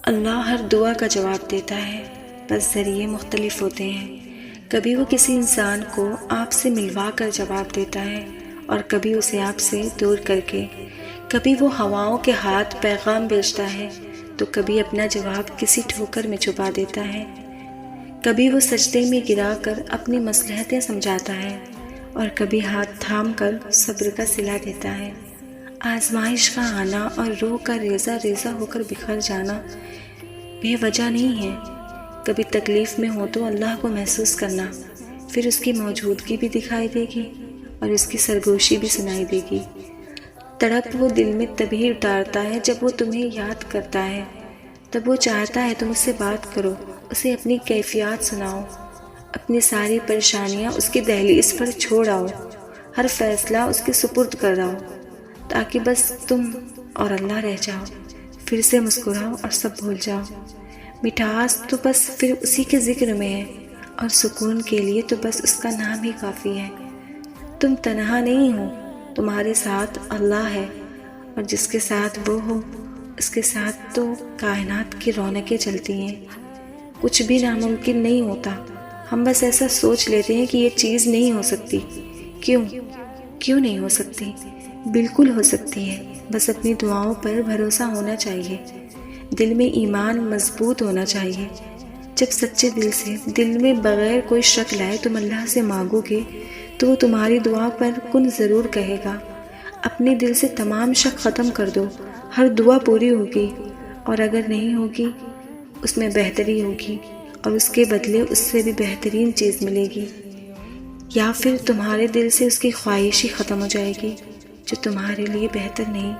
اللہ ہر دعا کا جواب دیتا ہے، بس ذریعے مختلف ہوتے ہیں۔ کبھی وہ کسی انسان کو آپ سے ملوا کر جواب دیتا ہے اور کبھی اسے آپ سے دور کر کے۔ کبھی وہ ہواؤں کے ہاتھ پیغام بھیجتا ہے تو کبھی اپنا جواب کسی ٹھوکر میں چھپا دیتا ہے۔ کبھی وہ سجدے میں گرا کر اپنی مصلحتیں سمجھاتا ہے اور کبھی ہاتھ تھام کر صبر کا صلہ دیتا ہے۔ آزمائش کا آنا اور روح کا ریزہ ریزہ ہو کر بکھر جانا بے وجہ نہیں ہے۔ کبھی تکلیف میں ہو تو اللہ کو محسوس کرنا، پھر اس کی موجودگی بھی دکھائی دے گی اور اس کی سرگوشی بھی سنائی دے گی۔ تڑپ وہ دل میں تبھی اتارتا ہے جب وہ تمہیں یاد کرتا ہے، تب وہ چاہتا ہے تم اس سے بات کرو، اسے اپنی کیفیات سناؤ، اپنی ساری پریشانیاں اس کی دہلیز پر چھوڑ آؤ، ہر فیصلہ اس کے سپرد کر آؤ، تاکہ بس تم اور اللہ رہ جاؤ۔ پھر سے مسکراؤ اور سب بھول جاؤ۔ مٹھاس تو بس پھر اسی کے ذکر میں ہے اور سکون کے لیے تو بس اس کا نام ہی کافی ہے۔ تم تنہا نہیں ہو، تمہارے ساتھ اللہ ہے، اور جس کے ساتھ وہ ہو اس کے ساتھ تو کائنات کی رونقیں چلتی ہیں۔ کچھ بھی ناممکن نہیں ہوتا، ہم بس ایسا سوچ لیتے ہیں کہ یہ چیز نہیں ہو سکتی۔ کیوں نہیں ہو سکتی؟ بالکل ہو سکتی ہے، بس اپنی دعاؤں پر بھروسہ ہونا چاہیے، دل میں ایمان مضبوط ہونا چاہیے۔ جب سچے دل سے، دل میں بغیر کوئی شک لائے تم اللہ سے مانگو گے تو وہ تمہاری دعا پر کن ضرور کہے گا۔ اپنے دل سے تمام شک ختم کر دو، ہر دعا پوری ہوگی، اور اگر نہیں ہوگی اس میں بہتری ہوگی اور اس کے بدلے اس سے بھی بہترین چیز ملے گی، یا پھر تمہارے دل سے اس کی خواہش ہی ختم ہو جائے گی جو تمہارے لیے بہتر نہیں۔